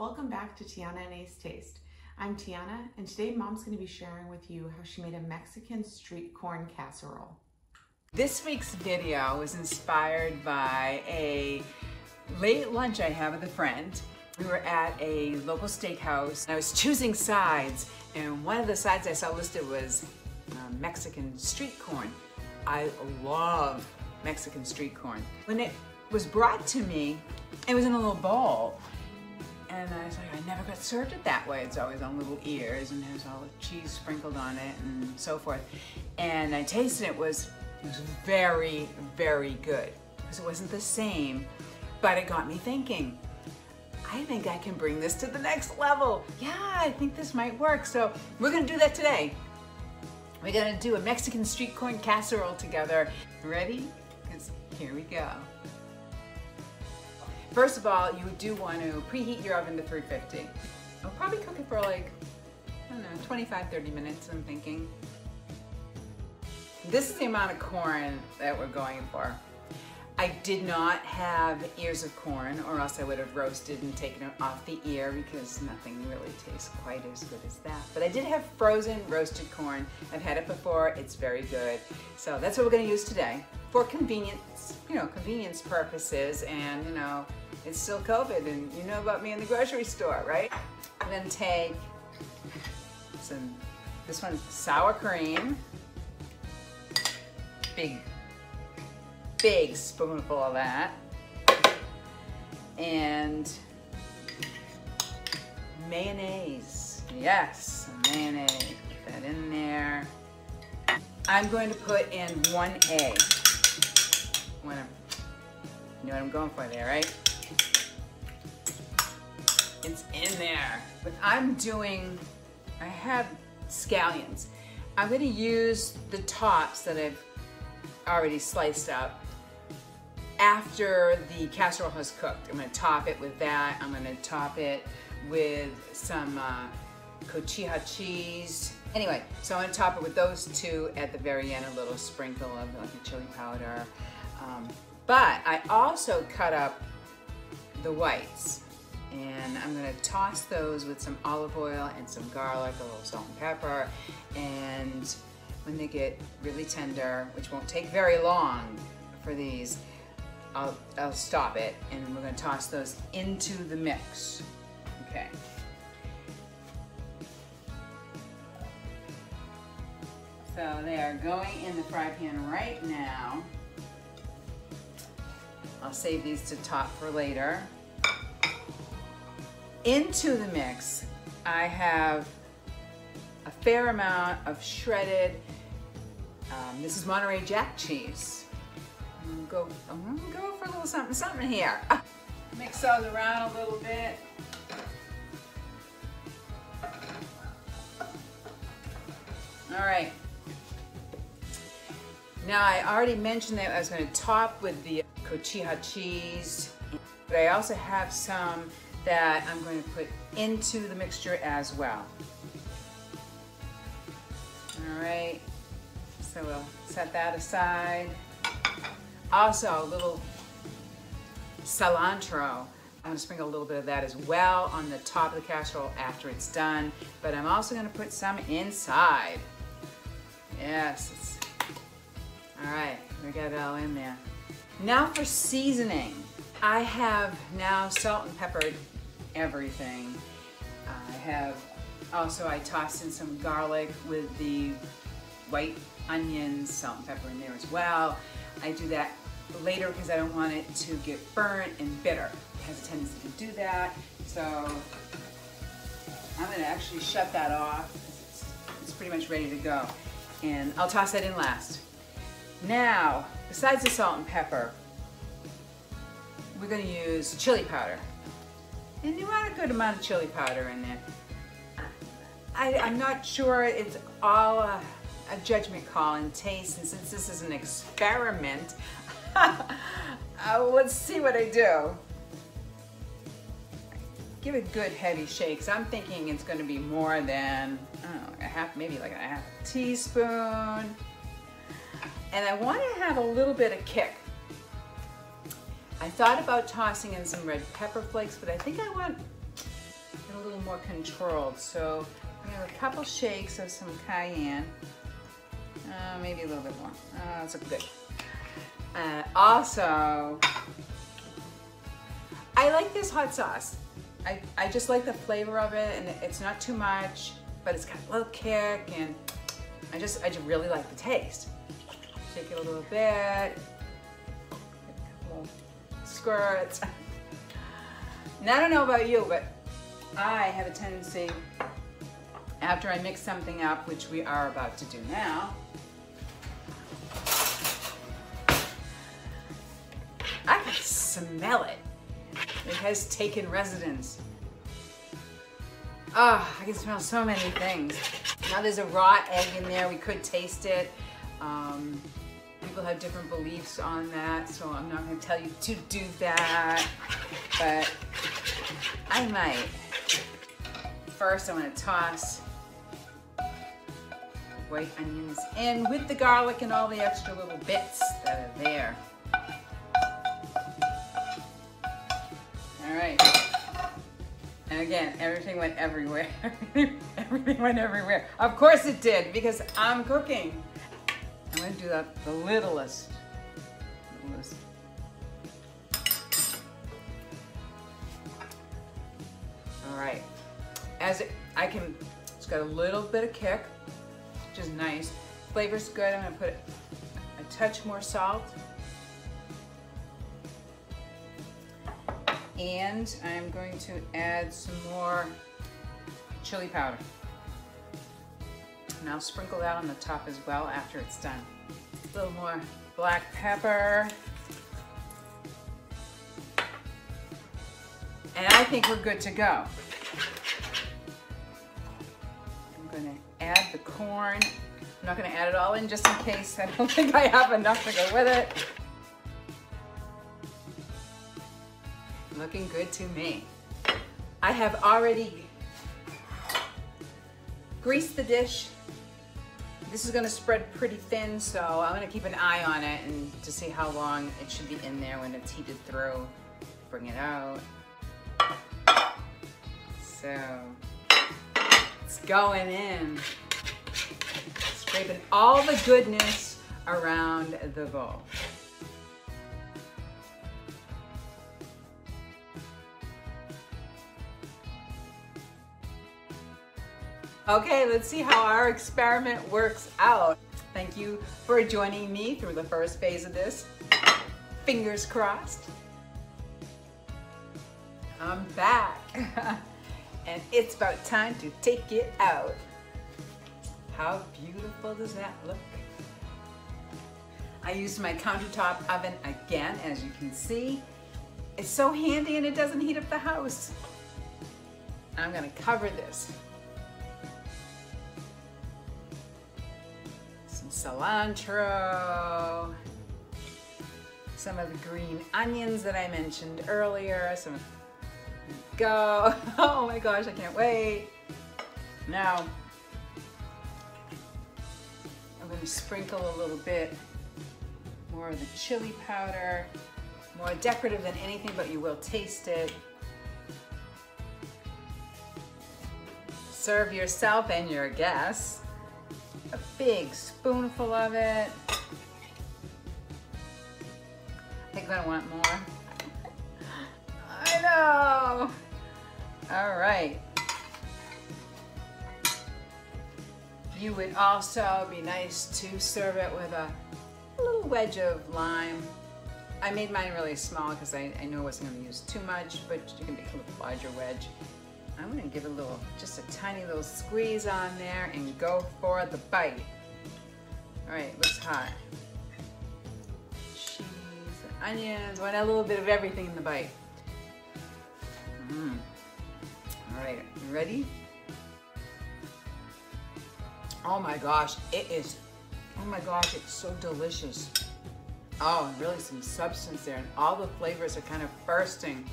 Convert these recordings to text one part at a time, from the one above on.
Welcome back to Tiana and Ace Taste. I'm Tiana, and today Mom's going to be sharing with you how she made a Mexican street corn casserole. This week's video was inspired by a late lunch I had with a friend. We were at a local steakhouse. I was choosing sides, and one of the sides I saw listed was Mexican street corn. I love Mexican street corn. When it was brought to me, it was in a little bowl. And I was like, I never got served it that way. It's always on little ears, and there's all the cheese sprinkled on it and so forth. And I tasted it, it was very, very good. Because it wasn't the same, but it got me thinking, I think I can bring this to the next level. Yeah, I think this might work. So we're gonna do that today. We're gonna do a Mexican street corn casserole together. Ready? Because here we go. First of all, you do want to preheat your oven to 350. I'll probably cook it for like, I don't know, 25-30 minutes, I'm thinking. This is the amount of corn that we're going for. I did not have ears of corn, or else I would have roasted and taken it off the ear, because nothing really tastes quite as good as that. But I did have frozen roasted corn. I've had it before, it's very good. So that's what we're gonna use today. For convenience, convenience purposes, and it's still COVID, and you know about me in the grocery store, right? I'm gonna take this one's sour cream, big spoonful of that, and mayonnaise. Yes, mayonnaise. Put that in there. I'm going to put in 1 egg. You know what I'm going for there, right? It's in there. But I have scallions. I'm gonna use the tops that I've already sliced up after the casserole has cooked. I'm gonna top it with that. I'm gonna top it with some cotija cheese. Anyway, so I'm gonna top it with those two at the very end, a little sprinkle of like a chili powder. But I also cut up the whites, and I'm gonna toss those with some olive oil and some garlic, a little salt and pepper, and when they get really tender, which won't take very long for these, I'll stop it, and we're gonna toss those into the mix. Okay. So they are going in the fry pan right now. I'll save these to top for later. Into the mix, I have a fair amount of shredded, this is Monterey Jack cheese. I'm gonna go for a little something here. Mix those around a little bit. All right. Now, I already mentioned that I was going to top with the cotija cheese, but I also have some that I'm going to put into the mixture as well. All right, so we'll set that aside. Also, a little cilantro. I'm going to sprinkle a little bit of that as well on the top of the casserole after it's done, but I'm also going to put some inside. Yes, all right, we got it all in there. Now for seasoning. I have now salt and peppered everything. I tossed in some garlic with the white onions, salt and pepper in there as well. I do that later because I don't want it to get burnt and bitter. It has a tendency to do that. So I'm gonna actually shut that off. It's pretty much ready to go. And I'll toss that in last. Now, besides the salt and pepper, we're going to use chili powder. And you want a good amount of chili powder in there. I'm not sure, it's all a judgment call and taste, and since this is an experiment, let's see what I do. Give it a good heavy shake, because I'm thinking it's going to be more than, maybe like a half teaspoon. And I want to have a little bit of kick. I thought about tossing in some red pepper flakes, but I think I want and a little more controlled. So we have a couple shakes of some cayenne, maybe a little bit more. That's good. Also, I like this hot sauce. I just like the flavor of it, and it's not too much, but it's got a little kick, and I just really like the taste. Shake it a little bit, a couple squirts. Now I don't know about you, but I have a tendency, after I mix something up, which we are about to do now, I can smell it. It has taken residence. Oh, I can smell so many things. Now there's a raw egg in there. We could taste it. People have different beliefs on that, so I'm not going to tell you to do that, but I might. First, I'm going to toss white onions in with the garlic and all the extra little bits that are there. All right. And again, everything went everywhere. Everything went everywhere. Of course it did, because I'm cooking. I'm going to do that the littlest. All right. It's got a little bit of kick, which is nice. Flavor's good. I'm going to put a touch more salt. And I'm going to add some more chili powder. And I'll sprinkle that on the top as well after it's done. A little more black pepper. And I think we're good to go. I'm going to add the corn. I'm not going to add it all in just in case. I don't think I have enough to go with it. Looking good to me. I have already greased the dish. This is going to spread pretty thin, so I'm going to keep an eye on it and to see how long it should be in there when it's heated through. Bring it out. So it's going in. Scraping all the goodness around the bowl. Okay, let's see how our experiment works out. Thank you for joining me through the first phase of this. Fingers crossed. I'm back. And it's about time to take it out. How beautiful does that look? I used my countertop oven again, as you can see. It's so handy and it doesn't heat up the house. I'm gonna cover this. Cilantro, some of the green onions that I mentioned earlier, go. Oh my gosh, I can't wait. Now, I'm going to sprinkle a little bit more of the chili powder, more decorative than anything, but you will taste it. Serve yourself and your guests. A big spoonful of it. I think I want more. I know. All right. You would also be nice to serve it with a little wedge of lime. I made mine really small because I knew I wasn't going to use too much, but you can make a little larger wedge. I'm going to give it just a tiny little squeeze on there and go for the bite. All right, looks hot. Cheese, onions, want a little bit of everything in the bite. All right, you ready? Oh my gosh, it's so delicious. Oh, and really some substance there, and all the flavors are kind of bursting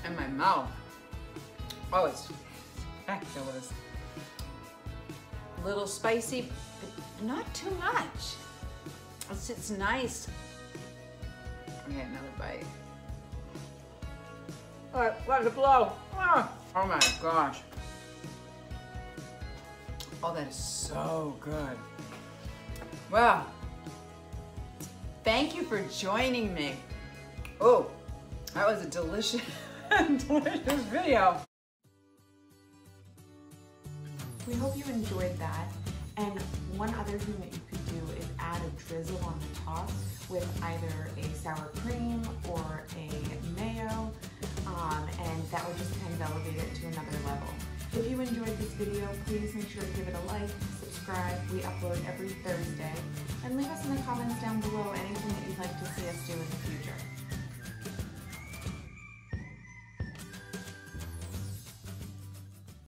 in my mouth. Oh, it's fabulous. A little spicy, but not too much. It's nice. Okay, another bite. All right, let it blow. Oh my gosh. Oh, that is so good. Well, thank you for joining me. Oh, that was a delicious, delicious video. We hope you enjoyed that. And one other thing that you could do is add a drizzle on the top with either a sour cream or a mayo, and that would just kind of elevate it to another level. If you enjoyed this video, please make sure to give it a like, subscribe. We upload every Thursday. And leave us in the comments down below anything that you'd like to see us do in the future.